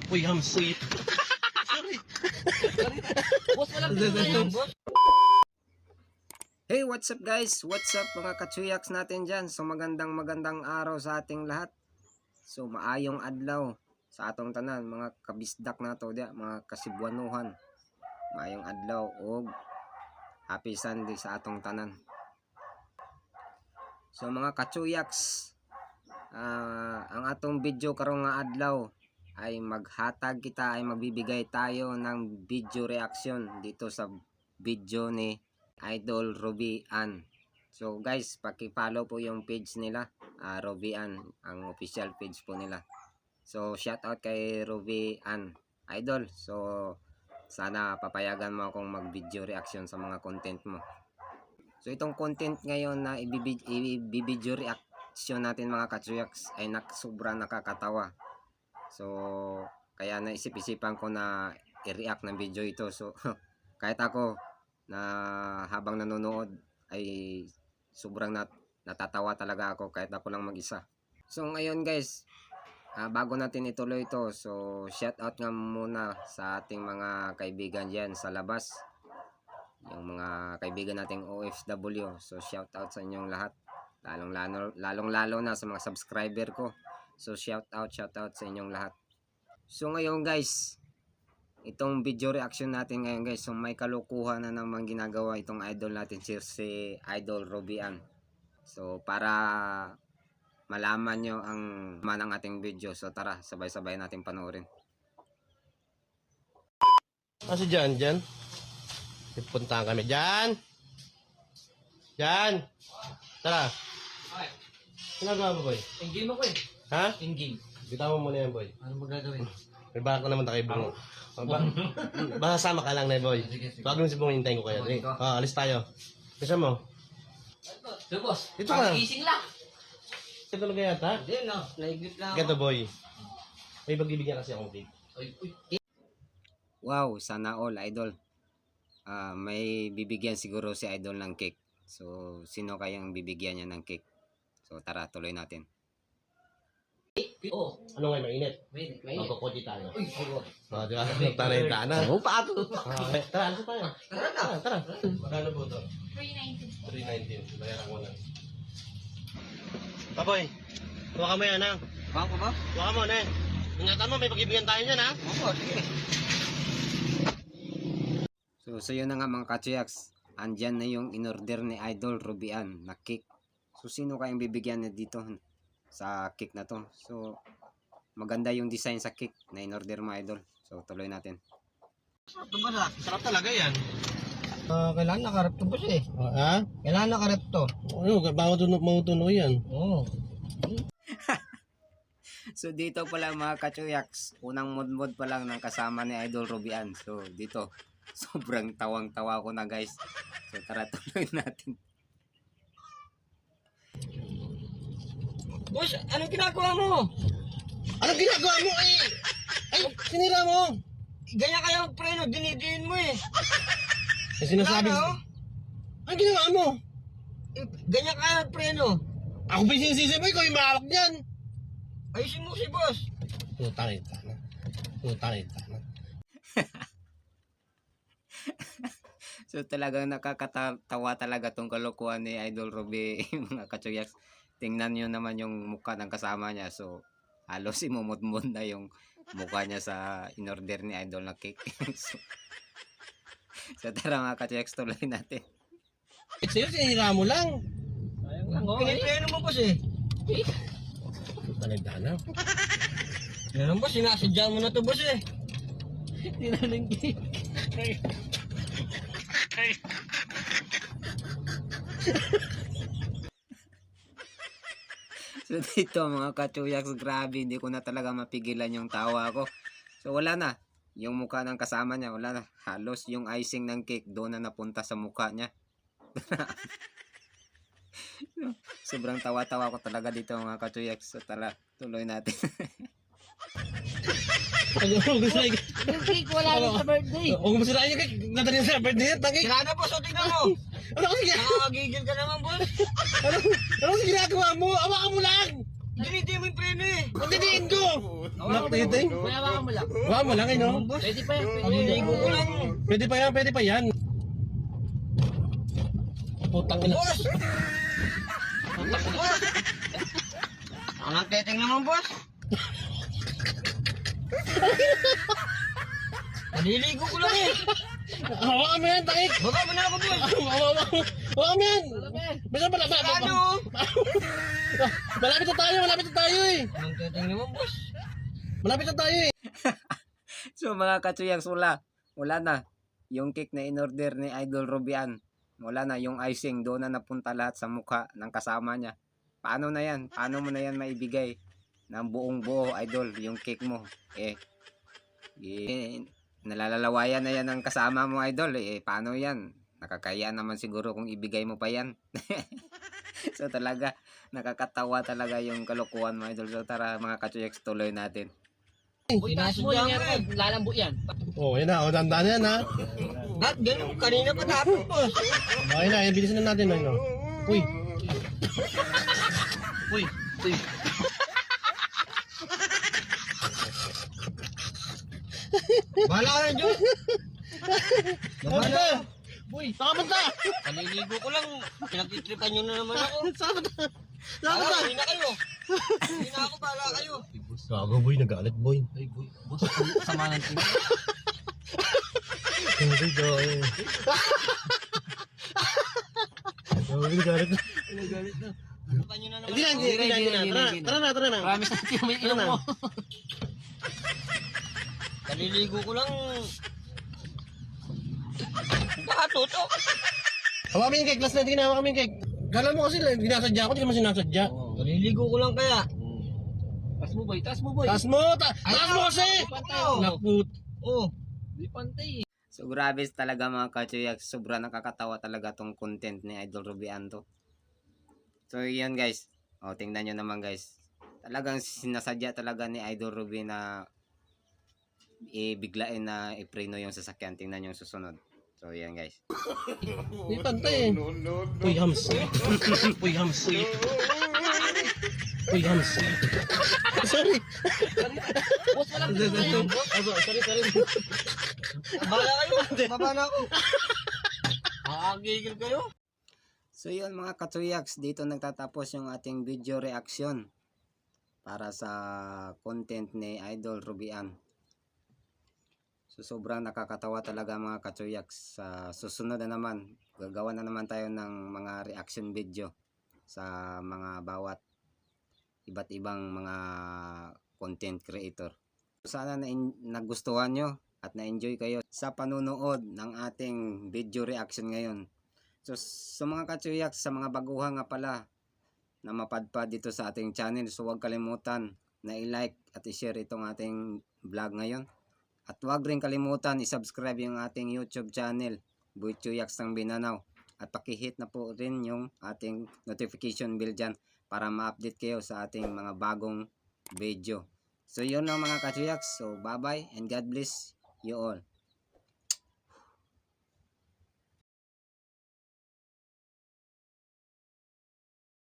Uy, hams. Uy. Sorry. Boss, wala na boss. Hey, what's up guys? What's up mga katsuyaks natin dyan? So magandang araw sa ating lahat. So maayong adlaw sa atong tanan, mga kabisdak na to dia, mga kasibwanuhan. Maayong adlaw o happy Sunday sa atong tanan. So mga katsuyaks, ang atong video karong nga adlaw ay magbibigay tayo ng video reaction dito sa video ni Idol Robby Ann. So guys, paki-follow po yung page nila, Robby Ann, ang official page po nila. So shout out kay Robby Ann Idol. So sana papayagan mo akong mag-video reaction sa mga content mo. So itong content ngayon na i-video reaction natin mga katsuyaks ay sobrang nakakatawa. So kaya naisip-isipan ko na i-react ng video ito. So kahit ako na habang nanonood ay sobrang natatawa talaga ako kahit ako lang mag-isa. So ngayon guys, bago natin ituloy ito, so shout out nga muna sa ating mga kaibigan dyan sa labas, yung mga kaibigan nating OFW. So shout out sa inyong lahat, lalong lalo na sa mga subscriber ko. So shout out sa inyong lahat. So ngayon guys, itong video reaction natin ngayon guys, so may kalukuhan na naman ginagawa itong idol natin si Idol Robby Ann. So para malaman nyo ang manang ating video, so tara sabay-sabay natin panoorin. Kasi dyan. Ipuntahan kami. Dyan. Tara. Okay. Ginagawa mo, boy? In-game ako eh. Ha? In-game. Bitawan mo muna yan, boy. Ano magagawin? May baka ko naman takay bungo. Baka sama ka lang na, boy. Sige. Wag mo si bungo, hintayin ko kayo. Alis tayo. Kasi mo? So boss, Ito ka. pag-ising lang. Ito talaga yata? Hindi no, naigit lang ako. Ganto, boy. May pagbibigyan kasi akong cake. Uy. Wow, sana all idol. May bibigyan siguro si Idol ng cake. So sino kayang bibigyan niya ng cake? So tara, tuloy natin. Oh, Ano ngayon, mainit? wait. Magkukunti tayo. Uy, siguro. Di ba? Nagtanay-tana. Oh, pato. Okay, tara, alis tayo. Tara na. Tara. Magkano po ito? 390. 319. Bayaran ko na. Paboy, huwag ka mo yan, ha? Baka ko ba? Huwag ka mo, ne. Ingatan mo, may pag-ibigyan tayo dyan, ha? Oo, sige. So yun na nga mga katsuyaks, andyan na yung in-order ni Idol Robby Ann na cake. So sino kayang bibigyan na dito sa cake na to? So maganda yung design sa cake na in-order mo, Idol. So tuloy natin. Sarap to ba? Sarap talaga yan. Kailangan nakarap to boss eh. Ha? Kailangan nakarap to. Ano, mautunog yan. Oo. So dito pala mga katsuyaks, unang mod pa lang ng kasama ni Idol Robby Ann. So dito, sobrang tawang-tawa ko na guys. So tara, tuloy natin. Boss, anong ginagawa mo? Anong ginagawa mo, ay? Ay, sinira mo. Ganyan kayo preno, dinidiin mo eh. Ay, sinasabi. Ano? Anong ginawa mo? Ganyan kayo preno. Ako ba yung sinisisi mo? Ikaw yung mahawak niyan. Ayusin mo si boss. Putangin ka na. So talagang nakakatawa talaga tong kalokohan ni Idol Robby mga katsuyaks. Tingnan nyo naman yung mukha ng kasama niya. So halos imumudmud na yung mukha niya sa in-order ni Idol na cake. so tara mga katsuyaks, tuloy natin. Sa'yo, sinira mo lang. Pinipreno mo boss eh. Putangin ka na. Yan boss, sinasadya mo na to boss eh. So dito mga katsuyaks, grabe, hindi ko na talaga mapigilan yung tawa ko. So wala na, yung mukha ng kasama niya, wala na. Halos yung icing ng cake doon na napunta sa mukha niya. Sobrang tawa-tawa ko talaga dito mga katsuyaks. So tara, tuloy natin. Gusto na Yung cake wala na sa birthday. Huwag mo sila yung cake. Nadali sa birthday yan, tangik. Sila na boss, o tingnan mo. Ano kasi Nakakagigil ka naman boss. ano kasi ginagawa mo? Awakan mo lang. Dinitin mo yung preno eh. Pagdidiin ko! Hawakan mo lang. Naktiting? Kuya, hawakan mo lang. Wala mo lang, no? Pwede pa yan. Pwede. Kaliligo ko lang. Pwede pa yan, pwede pa yan. Putang ina. Boss! Boss! Ang nagtiting naman, boss. Kaliligo ko lang eh. Hawakan mo yan, takik! Baka mo na ako, boss. Hawakan mo yan! Wala pa yan. Basta pala, Ano? malapit na tayo eh! Ang nagtiting naman, boss. Malapit na tayo eh! So mga katsuyaks, wala na. Yung cake na in-order ni Idol Rubian, wala na. Yung icing, doon na napunta lahat sa mukha ng kasama niya. Paano na yan? Paano mo na yan maibigay ng buong buo, Idol, yung cake mo? Nalalalawayan na yan ng kasama mo, Idol. Paano yan? Nakakaya naman siguro kung ibigay mo pa yan. So talaga, nakakatawa talaga yung kalokohan mo, Idol. So tara mga katsuyaks, tuloy natin. Uy, taas mo yung aircon. Lalambo yan. Oh, yan na. O, tandaan na yan ha. At ganun, kanina pa tapos, boss. Okay na, bilisan na natin. Ano? Uy. Uy. Uy. Bahala ka na, Diyos. Saan ka? Uy, Saan ka punta? kaliligo ko lang. Pinagtitripan nyo na naman ako. Saan ka? Saan ka? Hindi na kayo. Hindi na ako, bahala kayo. Gago boy, nagalit boy. Uy, boy. Boss, sama ng tingin. Hindi ko. Gago, nagalit na. Galit na. Tripan nyo na naman Hindi na, ako. hindi na. Tara na. Promise na yung may ilong mo. Kaliligo ko lang. Baka tutok. Hawa kami yung cake, last na hindi ginawa kami yung cake. Kala mo kasi ginasadya ako, hindi naman sinasadya. Kaliligo ko lang kaya. Taas mo, boy. Taas mo, boy. Taas mo kasi! Pantay. Nakput. Oh. Di pantay. So grabe talaga mga katsuyaks, sobrang nakakatawa talaga tong content ni Idol Rubian to. So yan guys, tingnan nyo naman guys. Talagang sinasadya talaga ni Idol Ruby na biglain na ipreno yung sasakyan. Tingnan nyo yung susunod. So yan guys. Hindi pantay eh. Uy, hams. Uy, hams. Uy, hams. Sorry. Boss, walang tayo. Sorry. Bahala kayo. Baba na ako. Makakagigil kayo. So yun mga katsuyaks, dito nagtatapos yung ating video reaction para sa content ni Idol Rubian. So sobrang nakakatawa talaga mga katsuyaks. Sa susunod na naman, gagawa na naman tayo ng mga reaction video sa mga bawat iba't ibang mga content creator. So sana nagustuhan nyo at na-enjoy kayo sa panunood ng ating video reaction ngayon. So sa mga katsuyaks, sa mga baguhan nga pala na mapadpad dito sa ating channel, so huwag kalimutan na i-like at i-share itong ating vlog ngayon. At huwag rin kalimutan i-subscribe yung ating YouTube channel, Boy Chuyaks ng Binanaw. At pakihit na po rin yung ating notification bell dyan para ma-update kayo sa ating mga bagong video. So yun lang mga katsuyaks. So bye bye and God bless you all.